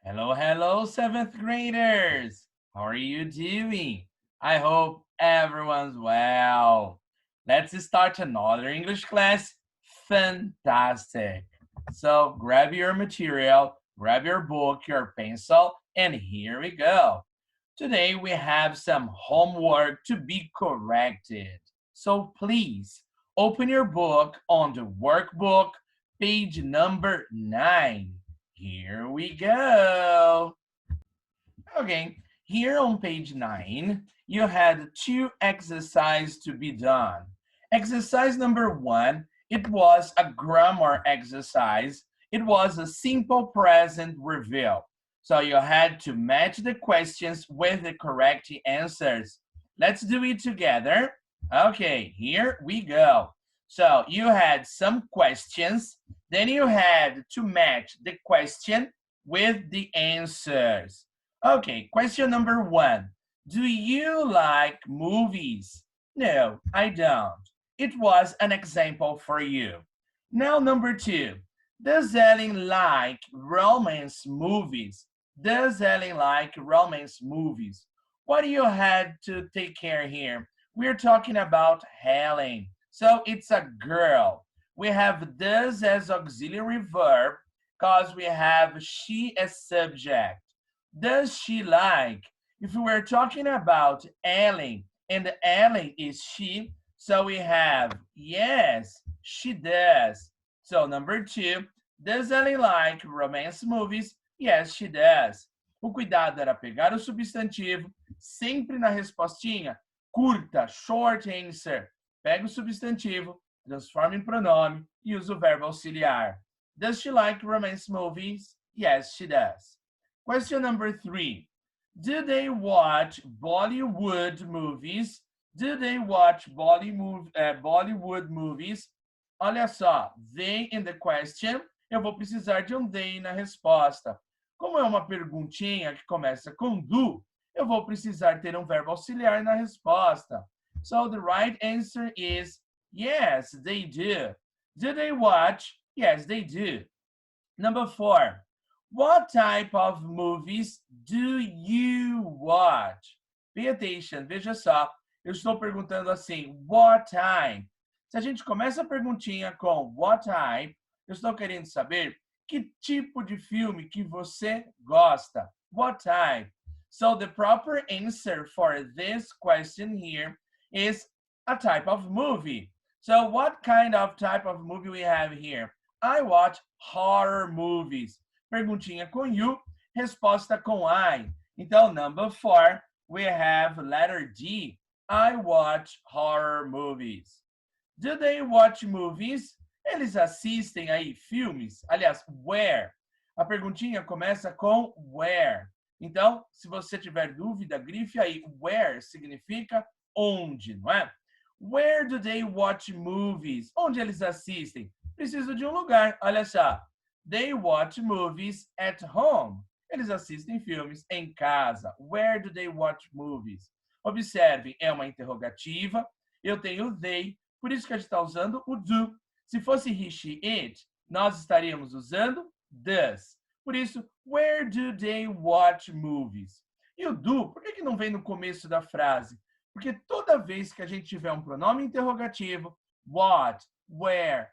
Hello, hello, seventh graders. How are you doing? I hope everyone's well. Let's start another English class. Fantastic. So grab your material, grab your book, your pencil, and here we go. Today we have some homework to be corrected. So please open your book on the workbook, page number 9. Here we go. Okay, here on page 9, you had 2 exercises to be done. Exercise number 1, it was a grammar exercise. It was a simple present review. So you had to match the questions with the correct answers. Let's do it together. Okay, here we go. So you had some questions, then you had to match the question with the answers. Okay, question number 1. Do you like movies? No, I don't. It was an example for you. Now, number 2. Does Ellen like romance movies? Does Ellen like romance movies? What do you had to take care here? We're talking about Helen. So it's a girl. We have does as auxiliary verb because we have she as subject. Does she like? If we were talking about Ellen and Ellen is she, so we have yes, she does. So number 2, does Ellen like romance movies? Yes, she does. O cuidado era pegar o substantivo, sempre na respostinha, curta, short answer. Pega o substantivo, transforma em pronome e usa o verbo auxiliar. Does she like romance movies? Yes, she does. Question number 3. Do they watch Bollywood movies? Do they watch Bollywood movies? Olha só, they in the question, eu vou precisar de um they na resposta. Como é uma perguntinha que começa com do, eu vou precisar ter um verbo auxiliar na resposta. So the right answer is yes, they do. Do they watch? Yes, they do. Number 4. What type of movies do you watch? Pay attention, veja só. Eu estou perguntando assim, what type? Se a gente começa a perguntinha com what type, eu estou querendo saber que tipo de filme que você gosta. What type? So the proper answer for this question here is a type of movie. So what kind of type of movie we have here? I watch horror movies. Perguntinha com you, resposta com I. Então, number 4, we have letter D. I watch horror movies. Do they watch movies? Eles assistem aí filmes? Aliás, where? A perguntinha começa com where. Então, se você tiver dúvida, grife aí. Where significa onde, não é? Where do they watch movies? Onde eles assistem? Preciso de um lugar. Olha só. They watch movies at home. Eles assistem filmes em casa. Where do they watch movies? Observe, é uma interrogativa. Eu tenho they, por isso que a gente está usando o do. Se fosse he, she, it, nós estaríamos usando does. Por isso, where do they watch movies? E o do, por que não vem no começo da frase? Porque toda vez que a gente tiver um pronome interrogativo, what, where,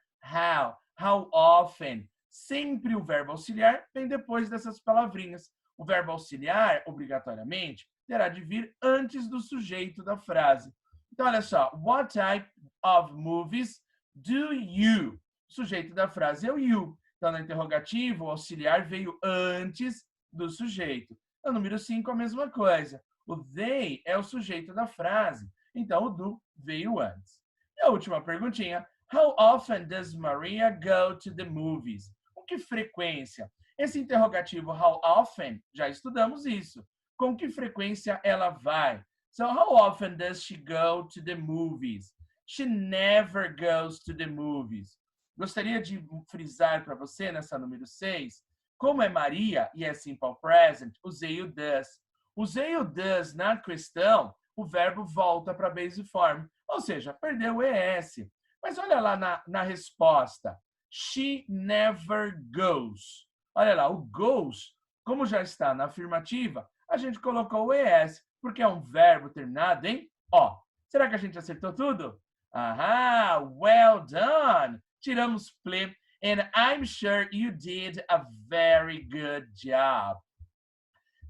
how often, sempre o verbo auxiliar vem depois dessas palavrinhas. O verbo auxiliar, obrigatoriamente, terá de vir antes do sujeito da frase. Então, olha só. What type of movies do you? O sujeito da frase é o you. Então, no interrogativo, o auxiliar veio antes do sujeito. No número 5, a mesma coisa. O they é o sujeito da frase. Então, o do veio antes. E a última perguntinha. How often does Maria go to the movies? Com que frequência? Esse interrogativo how often, já estudamos isso. Com que frequência ela vai? So how often does she go to the movies? She never goes to the movies. Gostaria de frisar para você nessa número 6, como é Maria e é simple present, usei o does. Usei o does na questão, o verbo volta para a base form, ou seja, perdeu o ES. Mas olha lá na resposta. She never goes. Olha lá, o goes como já está na afirmativa, a gente colocou o ES, porque é um verbo terminado em O. Será que a gente acertou tudo? Aham, well done! Tiramos ple, and I'm sure you did a very good job.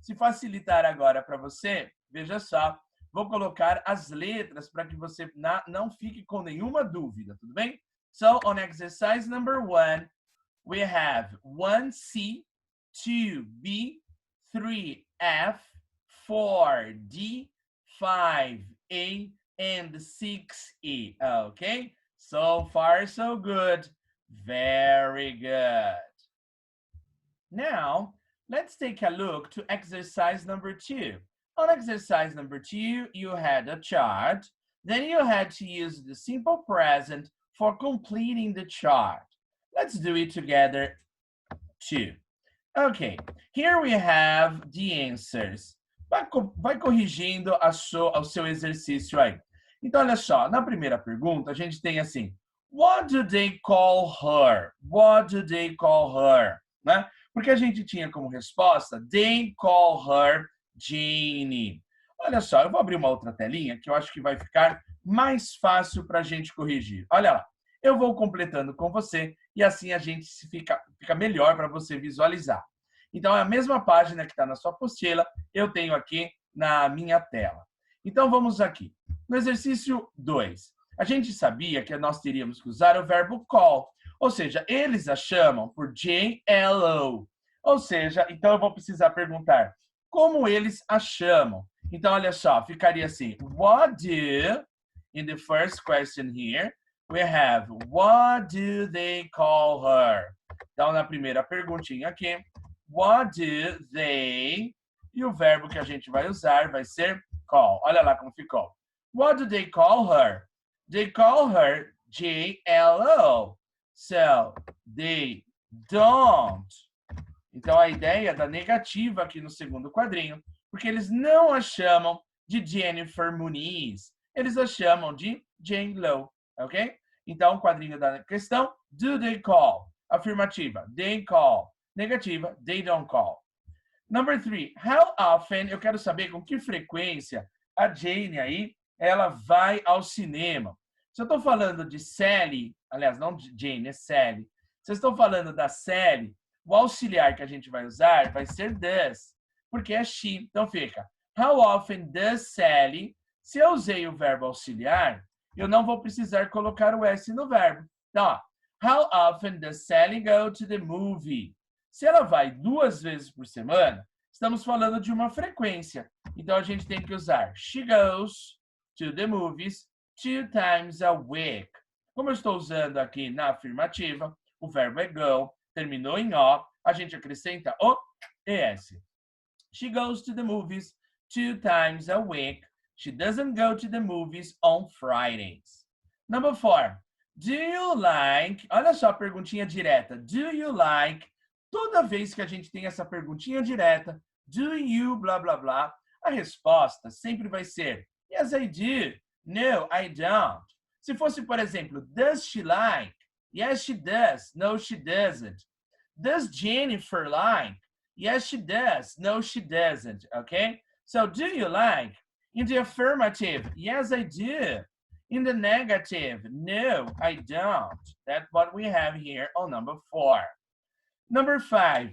Se facilitar agora para você, veja só, vou colocar as letras para que você não fique com nenhuma dúvida, tudo bem? So, on exercise number 1, we have 1C, 2B, 3F, 4D, 5A, and 6E, okay? So far, so good. Very good. Now, let's take a look to exercise number 2. On exercise number 2, you had a chart. Then you had to use the simple present for completing the chart. Let's do it together too. Okay, here we have the answers. Vai corrigindo o seu exercício aí. Então, olha só, na primeira pergunta, a gente tem assim, what do they call her? What do they call her? Né? Porque a gente tinha como resposta, they call her Jane. Olha só, eu vou abrir uma outra telinha que eu acho que vai ficar mais fácil para a gente corrigir. Olha lá, eu vou completando com você e assim a gente fica melhor para você visualizar. Então, é a mesma página que está na sua apostila, eu tenho aqui na minha tela. Então, vamos aqui. No exercício 2, a gente sabia que nós teríamos que usar o verbo call, ou seja, eles a chamam por J-L-O. Ou seja, então eu vou precisar perguntar como eles a chamam. Então, olha só, ficaria assim, what do, in the first question here, we have, what do they call her? Então, na primeira perguntinha aqui, what do they, e o verbo que a gente vai usar vai ser call. Olha lá como ficou. What do they call her? They call her J-L-O. So, they don't. Então, a ideia da negativa aqui no segundo quadrinho, porque eles não a chamam de Jennifer Muniz, eles a chamam de Jane Lowe, ok? Então, o quadrinho da questão, do they call? Afirmativa, they call. Negativa, they don't call. Number 3, how often, eu quero saber com que frequência a Jane aí, ela vai ao cinema. Se eu estou falando de Sally, aliás, não de Jane, é Sally. Se eu estou falando da Sally, o auxiliar que a gente vai usar vai ser does, porque é she. Então fica, how often does Sally? Se eu usei o verbo auxiliar, eu não vou precisar colocar o S no verbo. Então, ó, how often does Sally go to the movie? Se ela vai 2 vezes por semana, estamos falando de uma frequência. Então, a gente tem que usar she goes to the movies 2 times a week. Como eu estou usando aqui na afirmativa, o verbo é go, terminou em O, a gente acrescenta o ES. She goes to the movies 2 times a week. She doesn't go to the movies on Fridays. Number 4. Do you like... Olha só a perguntinha direta. Do you like... Toda vez que a gente tem essa perguntinha direta, do you, blá, blá, blá, a resposta sempre vai ser yes, I do. No, I don't. Se fosse, por exemplo, does she like? Yes, she does. No, she doesn't. Does Jennifer like? Yes, she does. No, she doesn't. Okay? So, do you like? In the affirmative, yes, I do. In the negative, no, I don't. That's what we have here on number 4. Number 5,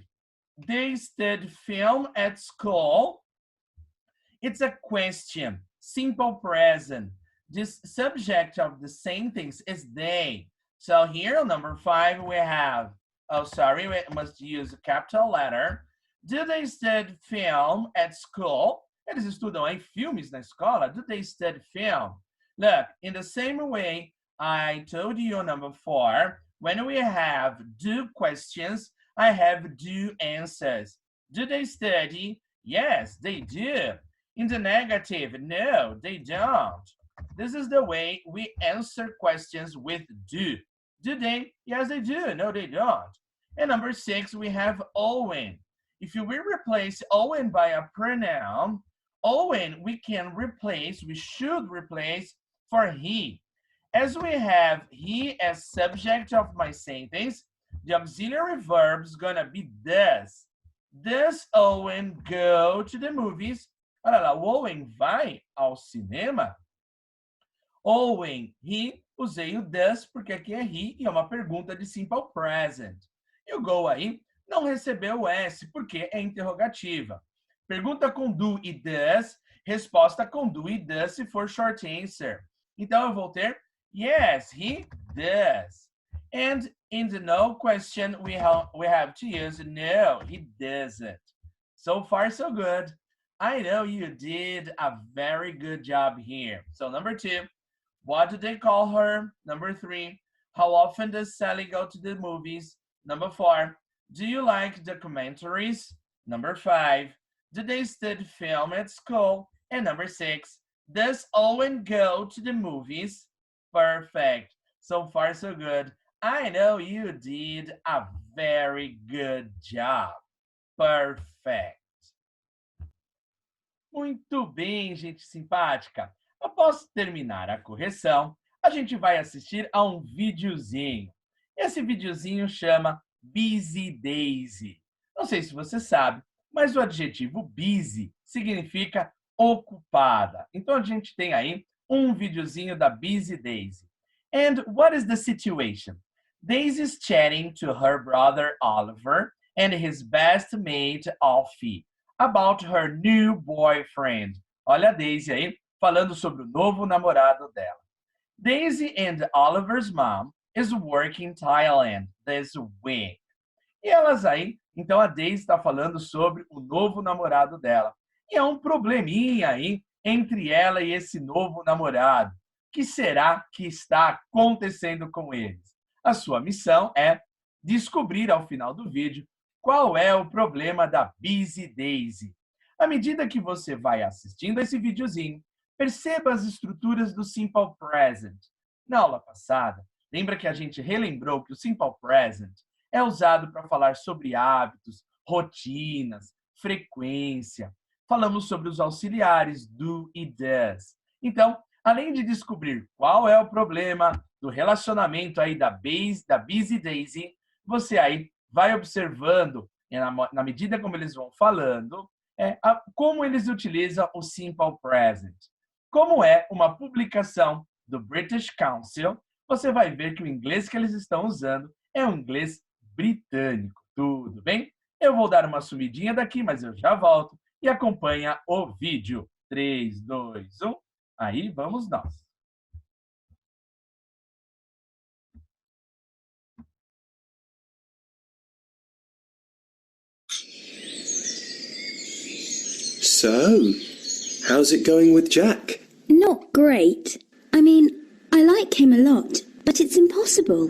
they study film at school. It's a question, simple present. This subject of the sentence is they. So here on number 5, we have, oh, sorry, we must use a capital letter. Do they study film at school? Eles estudam aí filmes na escola? Do they study film? Look, in the same way I told you on number 4, when we have do questions, I have do answers. Do they study? Yes, they do. In the negative, no, they don't. This is the way we answer questions with do. Do they? Yes, they do. No, they don't. And number 6, we have Owen. If you will replace Owen by a pronoun, Owen we should replace for he. As we have he as subject of my sentence, the auxiliary verb is gonna be does. Does Owen go to the movies? Olha lá, o Owen vai ao cinema? Owen, he, usei o does porque aqui é he e é uma pergunta de simple present. E o go aí não recebeu o S porque é interrogativa. Pergunta com do e does, resposta com do e does se for short answer. Então eu vou ter yes, he does. And in the no question, we have to use no, he doesn't. So far, so good. I know you did a very good job here. So number 2, what do they call her? Number 3, how often does Sally go to the movies? Number 4, do you like documentaries? Number 5, do they study film at school? And number 6, does Owen go to the movies? Perfect. So far, so good. I know you did a very good job. Perfect. Muito bem, gente simpática. Após terminar a correção, a gente vai assistir a um videozinho. Esse videozinho chama Busy Daisy. Não sei se você sabe, mas o adjetivo busy significa ocupada. Então a gente tem aí um videozinho da Busy Daisy. And what is the situation? Daisy is chatting to her brother Oliver and his best mate Alfie about her new boyfriend. Olha a Daisy aí falando sobre o novo namorado dela. Daisy and Oliver's mom is working in Thailand this week. E elas aí, então a Daisy está falando sobre o novo namorado dela. E há um probleminha aí entre ela e esse novo namorado. O que será que está acontecendo com eles? A sua missão é descobrir ao final do vídeo qual é o problema da Busy Daisy. À medida que você vai assistindo esse videozinho, perceba as estruturas do Simple Present. Na aula passada, lembra que a gente relembrou que o Simple Present é usado para falar sobre hábitos, rotinas, frequência. Falamos sobre os auxiliares do e does. Então, além de descobrir qual é o problema do relacionamento aí da Busy Daisy, você aí vai observando, na medida como eles vão falando, como eles utilizam o Simple Present. Como é uma publicação do British Council, você vai ver que o inglês que eles estão usando é um inglês britânico. Tudo bem? Eu vou dar uma sumidinha daqui, mas eu já volto e acompanha o vídeo. 3, 2, 1, aí vamos nós. So, how's it going with Jack? Not great. I mean, I like him a lot, but it's impossible.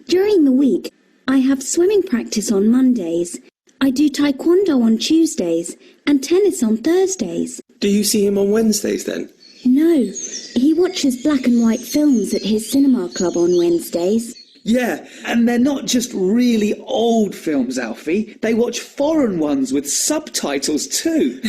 During the week, I have swimming practice on Mondays. I do taekwondo on Tuesdays and tennis on Thursdays. Do you see him on Wednesdays then? No, he watches black and white films at his cinema club on Wednesdays. Yeah, and they're not just really old films, Alfie. They watch foreign ones with subtitles too.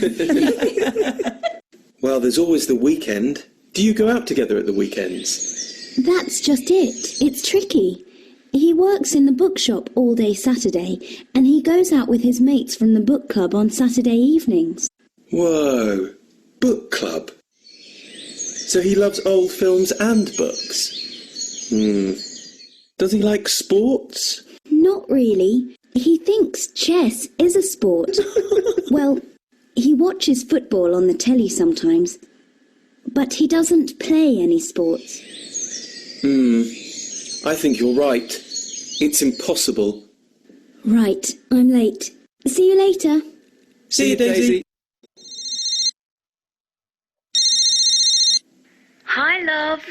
Well, there's always the weekend. Do you go out together at the weekends? That's just it. It's tricky. He works in the bookshop all day Saturday, and he goes out with his mates from the book club on Saturday evenings. Whoa, book club. So he loves old films and books. Does he like sports? Not really. He thinks chess is a sport. Well, he watches football on the telly sometimes, but he doesn't play any sports. I think you're right. It's impossible. Right, I'm late. See you later. See you, Daisy. Hi, love.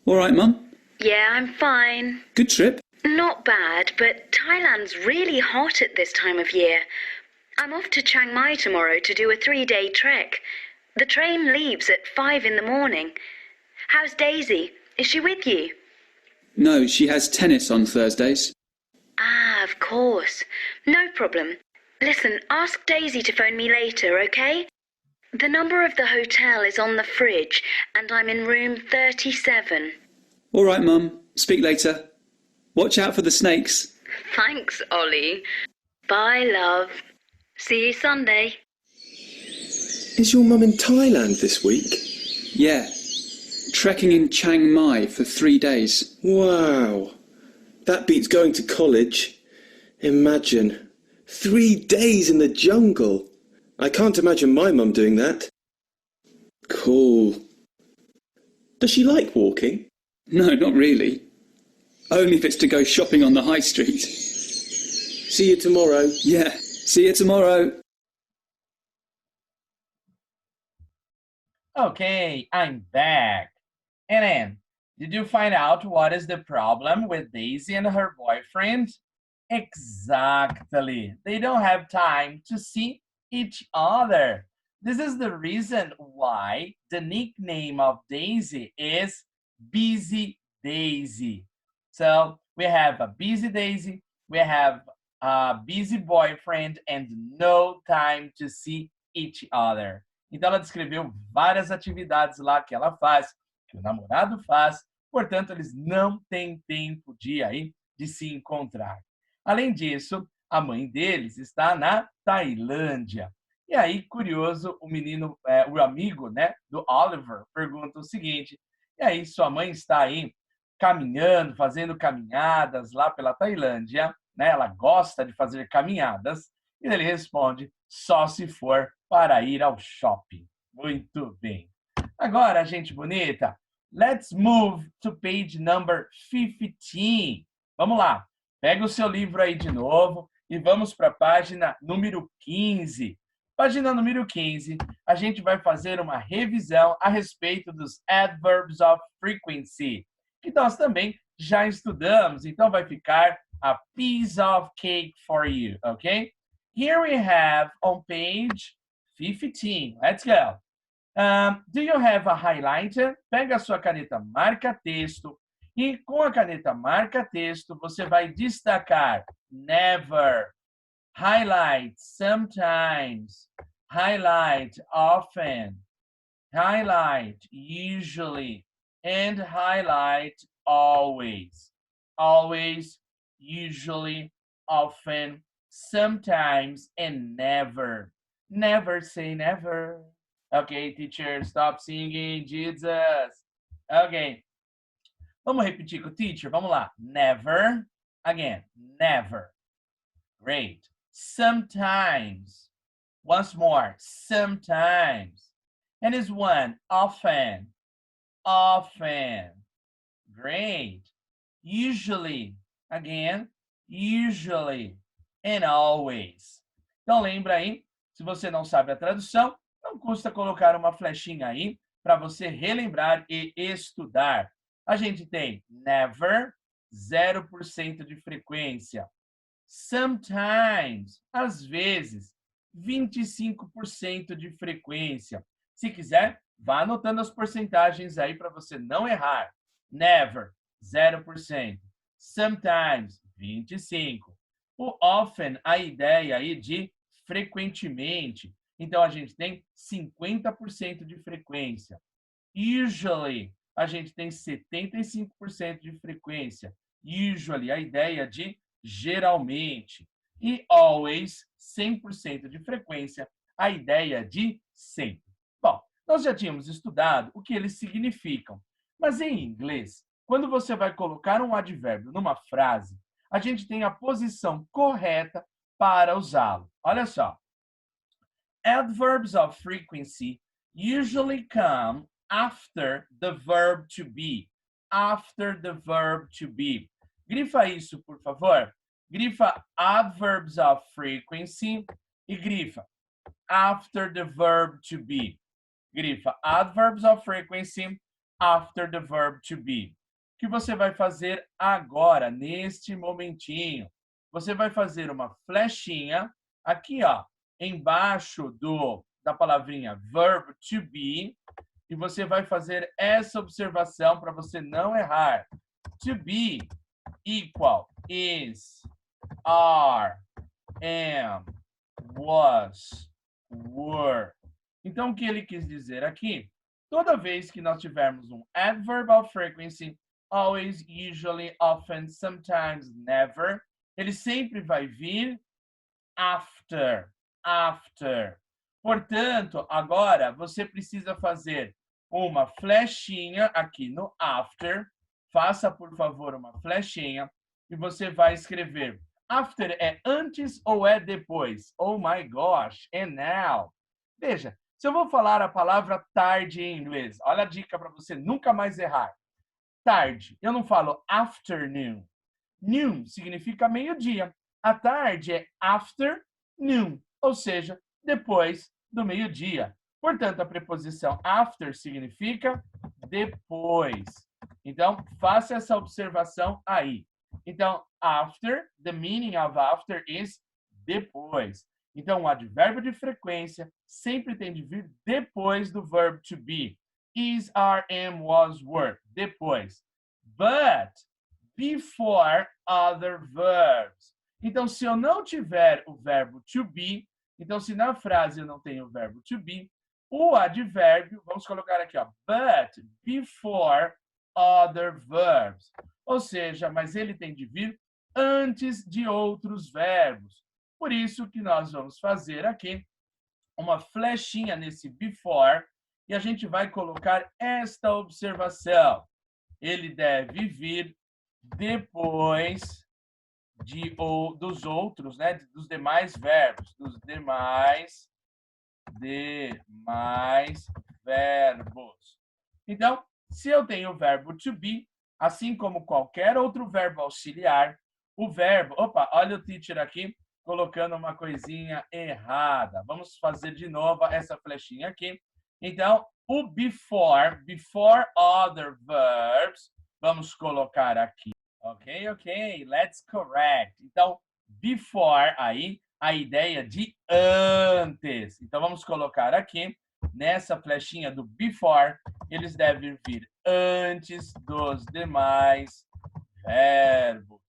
All right, Mum. Yeah, I'm fine. Good trip. Not bad, but Thailand's really hot at this time of year. I'm off to Chiang Mai tomorrow to do a 3-day trek. The train leaves at 5 in the morning. How's Daisy? Is she with you? No, she has tennis on Thursdays. Ah, of course. No problem. Listen, ask Daisy to phone me later, okay? The number of the hotel is on the fridge, and I'm in room 37. All right, Mum. Speak later. Watch out for the snakes. Thanks, Ollie. Bye, love. See you Sunday. Is your mum in Thailand this week? Yeah. Trekking in Chiang Mai for 3 days. Wow. That beats going to college. Imagine. 3 days in the jungle. I can't imagine my mum doing that. Cool. Does she like walking? No, not really. Only if it's to go shopping on the high street. See you tomorrow. Yeah. See you tomorrow. Okay, I'm back. And then, did you find out what is the problem with Daisy and her boyfriend? Exactly. They don't have time to see each other. This is the reason why the nickname of Daisy is Busy Daisy. So we have a busy Daisy, we have a busy boyfriend, and no time to see each other. Então ela descreveu várias atividades lá que ela faz, que o namorado faz, portanto eles não têm tempo de se encontrar. Além disso, a mãe deles está na Tailândia. E aí, curioso, o menino, o amigo, né, do Oliver, pergunta o seguinte: e aí, sua mãe está aí caminhando, fazendo caminhadas lá pela Tailândia, né? Ela gosta de fazer caminhadas. E ele responde: só se for para ir ao shopping. Muito bem. Agora, gente bonita, let's move to page number 15. Vamos lá. Pega o seu livro aí de novo e vamos para a página número 15. Página número 15, a gente vai fazer uma revisão a respeito dos adverbs of frequency, que nós também já estudamos. Então, vai ficar a piece of cake for you, okay? Here we have on page 15. Let's go. Do you have a highlighter? Pega a sua caneta marca-texto e com a caneta marca-texto você vai destacar never, highlight sometimes, highlight often, highlight usually, and highlight always. Always, usually, often, sometimes, and never. Never say never. Okay, teacher, stop singing, Jesus. Okay. Vamos repetir com o teacher? Vamos lá. Never. Again, never. Great. Sometimes. Once more. Sometimes. And is one. Often. Often. Great. Usually. Again, usually. And always. Então, lembra aí, se você não sabe a tradução, não custa colocar uma flechinha aí para você relembrar e estudar. A gente tem never, 0% de frequência. Sometimes, às vezes, 25% de frequência. Se quiser, vá anotando as porcentagens aí para você não errar. Never, 0%. Sometimes, 25%. O often, a ideia aí de frequentemente. Então, a gente tem 50% de frequência. Usually, a gente tem 75% de frequência. Usually, a ideia de geralmente. E always, 100% de frequência, a ideia de sempre. Bom, nós já tínhamos estudado o que eles significam. Mas em inglês, quando você vai colocar um advérbio numa frase, a gente tem a posição correta para usá-lo. Olha só. Adverbs of frequency usually come after the verb to be. After the verb to be. Grifa isso, por favor. Grifa adverbs of frequency e grifa after the verb to be. Grifa adverbs of frequency after the verb to be. O que você vai fazer agora, neste momentinho? Você vai fazer uma flechinha aqui, ó, embaixo da palavrinha verb to be, e você vai fazer essa observação para você não errar. To be equal is, are, am, was, were. Então, o que ele quis dizer aqui? Toda vez que nós tivermos um adverb of frequency, always, usually, often, sometimes, never, ele sempre vai vir after. after. Portanto, agora você precisa fazer uma flechinha aqui no after. Faça, por favor, uma flechinha e você vai escrever. After é antes ou é depois? Oh my gosh, and now? Veja, se eu vou falar a palavra tarde em inglês, olha a dica para você nunca mais errar. Tarde, eu não falo afternoon. Noon significa meio-dia. A tarde é afternoon, ou seja, depois do meio-dia. Portanto, a preposição after significa depois. Então, faça essa observação aí. Então, after, the meaning of after is depois. Então, o advérbio de frequência sempre tem de vir depois do verbo to be. Is, are, am, was, were. Depois. But before other verbs. Então, se eu não tiver o verbo to be, então, se na frase eu não tenho o verbo to be, o advérbio, vamos colocar aqui, ó, but before other verbs. Ou seja, mas ele tem de vir antes de outros verbos. Por isso que nós vamos fazer aqui uma flechinha nesse before e a gente vai colocar esta observação. Ele deve vir depois dos outros, né? Dos demais verbos. Dos demais verbos. Então, se eu tenho o verbo to be, assim como qualquer outro verbo auxiliar, o verbo... Opa, olha o teacher aqui colocando uma coisinha errada. Vamos fazer de novo essa flechinha aqui. Então, o before other verbs, vamos colocar aqui. Ok, let's correct. Então, before aí, a ideia de antes. Então, vamos colocar aqui, nessa flechinha do before, eles devem vir antes dos demais verbos.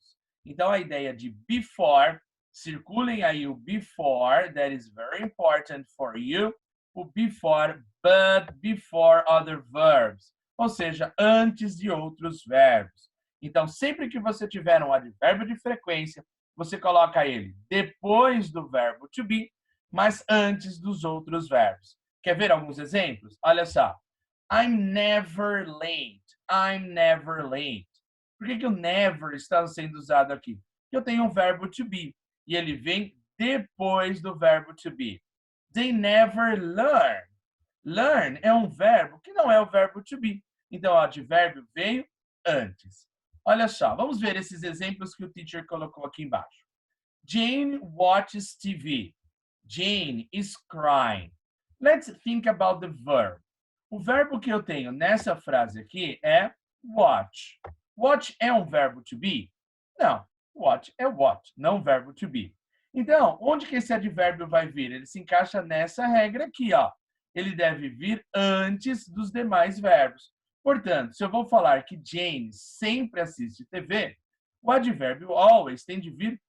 Então, a ideia de before, circulem aí o before, that is very important for you, o before, but before other verbs, ou seja, antes de outros verbos. Então, sempre que você tiver um advérbio de frequência, você coloca ele depois do verbo to be, mas antes dos outros verbos. Quer ver alguns exemplos? Olha só. I'm never late. I'm never late. Por que o never está sendo usado aqui? Porque eu tenho um verbo to be e ele vem depois do verbo to be. They never learn. Learn é um verbo que não é o verbo to be. Então, o advérbio veio antes. Olha só, vamos ver esses exemplos que o teacher colocou aqui embaixo. Jane watches TV. Jane is crying. Let's think about the verb. O verbo que eu tenho nessa frase aqui é watch. Watch é um verbo to be? Não, watch é what, não verbo to be. Então, onde que esse advérbio vai vir? Ele se encaixa nessa regra aqui, ó. Ele deve vir antes dos demais verbos. Portanto, se eu vou falar que Jane sempre assiste TV, o advérbio always tem de vir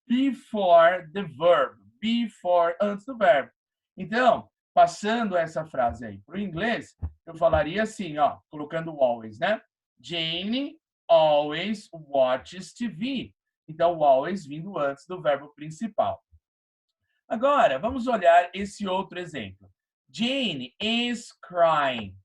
before the verb. Before, antes do verbo. Então, passando essa frase aí para o inglês, eu falaria assim, ó, colocando o always, né? Jane always watches TV. Então, o always vindo antes do verbo principal. Agora, vamos olhar esse outro exemplo. Jane is crying.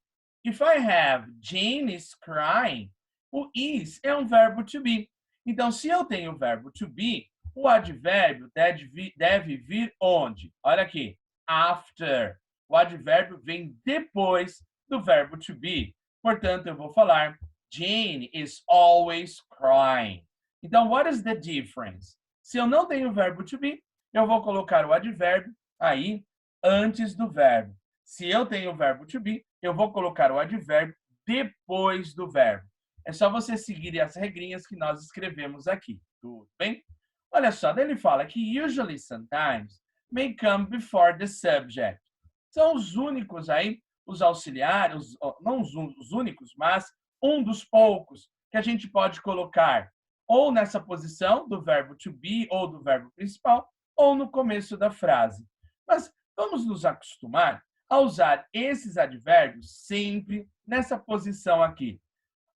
If I have Jane is crying, o is é um verbo to be. Então, se eu tenho o verbo to be, o advérbio deve vir onde? Olha aqui, after. O advérbio vem depois do verbo to be. Portanto, eu vou falar Jane is always crying. Então, what is the difference? Se eu não tenho o verbo to be, eu vou colocar o advérbio aí antes do verbo. Se eu tenho o verbo to be, eu vou colocar o advérbio depois do verbo. É só você seguir as regrinhas que nós escrevemos aqui. Tudo bem? Olha só, daí ele fala que usually, sometimes, may come before the subject. São os únicos aí, os auxiliares, não os únicos, mas um dos poucos que a gente pode colocar ou nessa posição do verbo to be ou do verbo principal, ou no começo da frase. Mas vamos nos acostumar a usar esses advérbios sempre nessa posição aqui,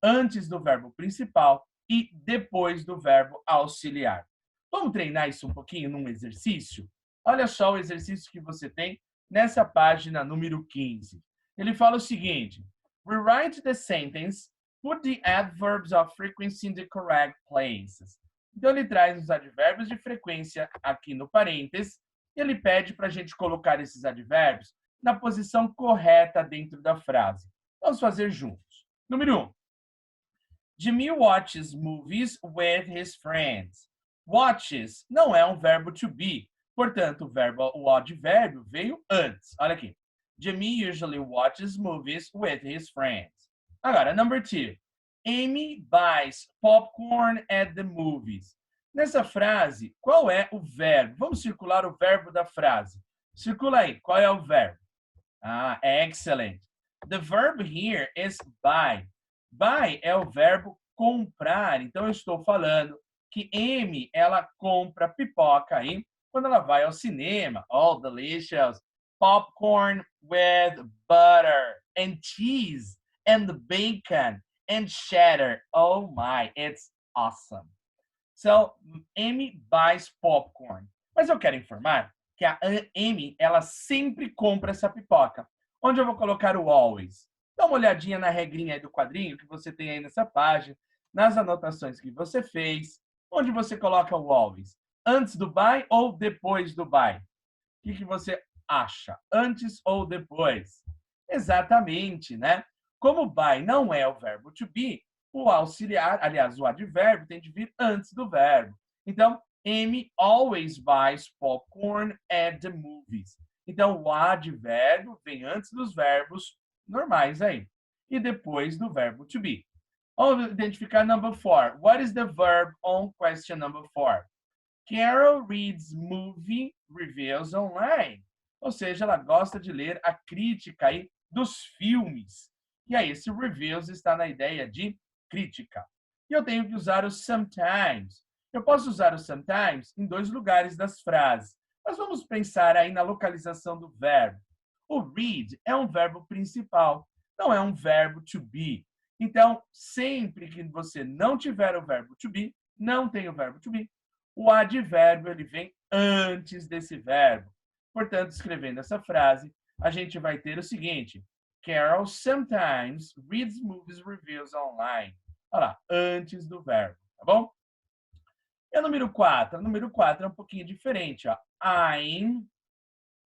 antes do verbo principal e depois do verbo auxiliar. Vamos treinar isso um pouquinho num exercício? Olha só o exercício que você tem nessa página número 15. Ele fala o seguinte: rewrite the sentence, put the adverbs of frequency in the correct places. Então, ele traz os advérbios de frequência aqui no parênteses e ele pede para a gente colocar esses advérbios na posição correta dentro da frase. Vamos fazer juntos. Número 1. Jimmy watches movies with his friends. Watches não é um verbo to be. Portanto, o advérbio veio antes. Olha aqui. Jimmy usually watches movies with his friends. Agora, number 2. Amy buys popcorn at the movies. Nessa frase, qual é o verbo? Vamos circular o verbo da frase. Circula aí. Qual é o verbo? Ah, excellent. The verb here is buy. Buy é o verbo comprar. Então, eu estou falando que Amy, ela compra pipoca aí quando ela vai ao cinema. Oh, delicious. Popcorn with butter and cheese and bacon and cheddar. Oh my, it's awesome. So, Amy buys popcorn. Mas eu quero informar que a Amy, ela sempre compra essa pipoca. Onde eu vou colocar o always? Dá uma olhadinha na regrinha aí do quadrinho que você tem aí nessa página, nas anotações que você fez. Onde você coloca o always? Antes do buy ou depois do buy? O que você acha? Antes ou depois? Exatamente, né? Como buy não é o verbo to be, o auxiliar, aliás, o advérbio tem de vir antes do verbo. Então, Amy always buys popcorn at the movies. Então, o advérbio vem antes dos verbos normais aí. E depois do verbo to be. Vamos identificar number 4. What is the verb on question number 4? Carol reads movie reviews online. Ou seja, ela gosta de ler a crítica aí dos filmes. E aí, esse reviews está na ideia de crítica. E eu tenho que usar o sometimes. Eu posso usar o sometimes em 2 lugares das frases. Mas vamos pensar aí na localização do verbo. O read é um verbo principal, não é um verbo to be. Então, sempre que você não tiver o verbo to be, não tem o verbo to be, o advérbio ele vem antes desse verbo. Portanto, escrevendo essa frase, a gente vai ter o seguinte: Carol sometimes reads movies reviews online. Olha lá, antes do verbo, tá bom? E o número 4? O número 4 é um pouquinho diferente. Ó.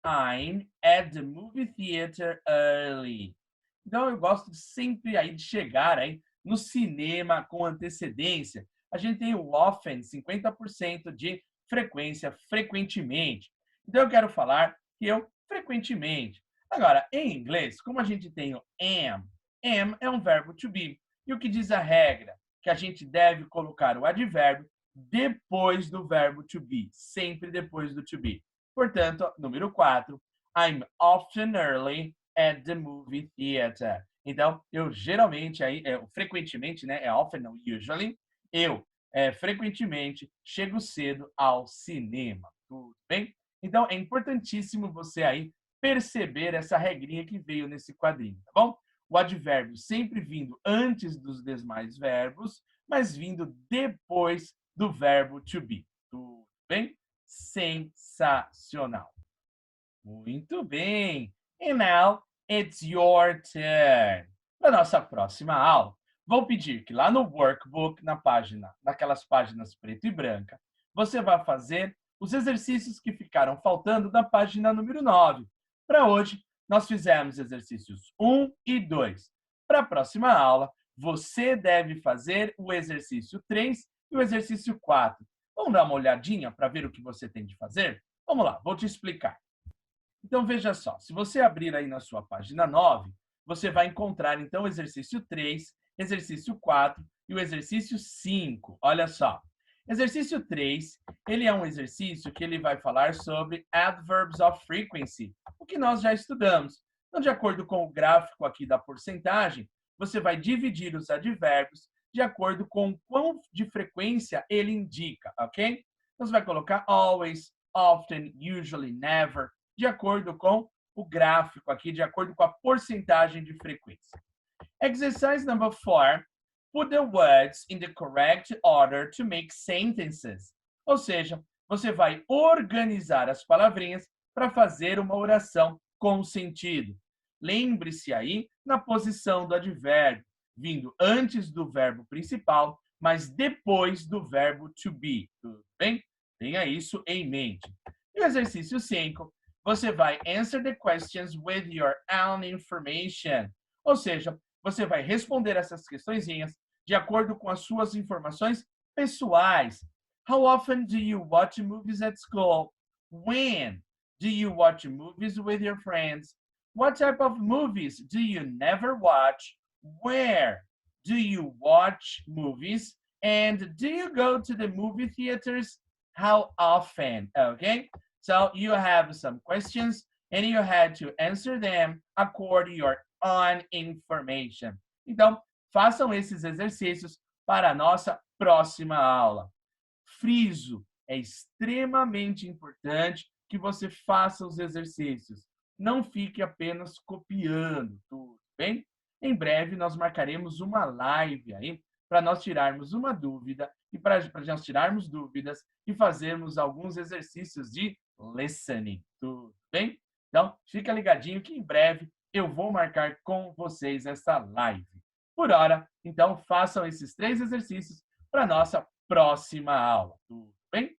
I'm at the movie theater early. Então, eu gosto sempre aí de chegar aí no cinema com antecedência. A gente tem o often, 50% de frequência, frequentemente. Então, eu quero falar que eu frequentemente. Agora, em inglês, como a gente tem o am é um verbo to be. E o que diz a regra? Que a gente deve colocar o advérbio depois do verbo to be, sempre depois do to be. Portanto, número 4, I'm often early at the movie theater. Então, eu geralmente, frequentemente, né, é often, não usually, eu frequentemente chego cedo ao cinema. Tudo bem? Então, é importantíssimo você aí perceber essa regrinha que veio nesse quadrinho, tá bom? O advérbio sempre vindo antes dos demais verbos, mas vindo depois do verbo to be. Tudo bem? Sensacional. Muito bem. And now, it's your turn. Na nossa próxima aula, vou pedir que lá no workbook, naquelas páginas preto e branca, você vai fazer os exercícios que ficaram faltando da página número 9. Para hoje, nós fizemos exercícios 1 e 2. Para a próxima aula, você deve fazer o exercício 3 e o exercício 4. Vamos dar uma olhadinha para ver o que você tem de fazer? Vamos lá, vou te explicar. Então, veja só, se você abrir aí na sua página 9, você vai encontrar, então, o exercício 3, exercício 4 e o exercício 5. Olha só. Exercício 3, ele é um exercício que ele vai falar sobre adverbs of frequency, o que nós já estudamos. Então, de acordo com o gráfico aqui da porcentagem, você vai dividir os advérbios de acordo com quão de frequência ele indica, ok? Então, você vai colocar always, often, usually, never, de acordo com o gráfico aqui, de acordo com a porcentagem de frequência. Exercise number 4. Put the words in the correct order to make sentences. Ou seja, você vai organizar as palavrinhas para fazer uma oração com sentido. Lembre-se aí na posição do advérbio, vindo antes do verbo principal, mas depois do verbo to be. Tudo bem? Tenha isso em mente. E o exercício 5, você vai answer the questions with your own information. Ou seja, você vai responder essas questõezinhas de acordo com as suas informações pessoais. How often do you watch movies at school? When do you watch movies with your friends? What type of movies do you never watch? Where do you watch movies? And do you go to the movie theaters? How often? Okay? So you have some questions and you had to answer them according to your own information. Então, façam esses exercícios para a nossa próxima aula. Friso, é extremamente importante que você faça os exercícios. Não fique apenas copiando tudo, bem? Em breve nós marcaremos uma live aí para nós tirarmos uma dúvida e para nós tirarmos dúvidas e fazermos alguns exercícios de listening, tudo bem? Então, fica ligadinho que em breve eu vou marcar com vocês essa live. Por hora, então, façam esses 3 exercícios para a nossa próxima aula. Tudo bem?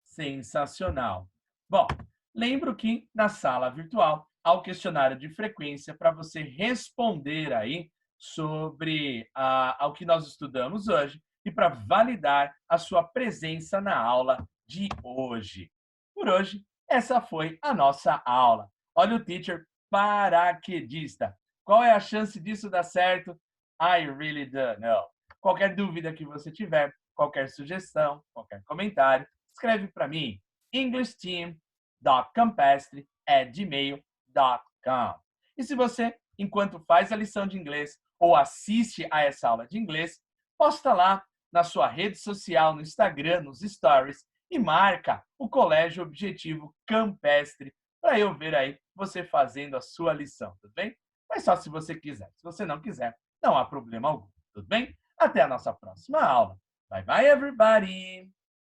Sensacional. Bom, lembro que na sala virtual há o questionário de frequência para você responder aí sobre ao que nós estudamos hoje e para validar a sua presença na aula de hoje. Por hoje, essa foi a nossa aula. Olha o teacher paraquedista. Qual é a chance disso dar certo? I really don't know. Qualquer dúvida que você tiver, qualquer sugestão, qualquer comentário, escreve para mim, englishteam.campestre@gmail.com. E se você, enquanto faz a lição de inglês ou assiste a essa aula de inglês, posta lá na sua rede social, no Instagram, nos stories, e marca o Colégio Objetivo Campestre para eu ver aí você fazendo a sua lição, tudo bem? Mas só se você quiser. Se você não quiser, não há problema algum, tudo bem? Até a nossa próxima aula. Bye, bye, everybody!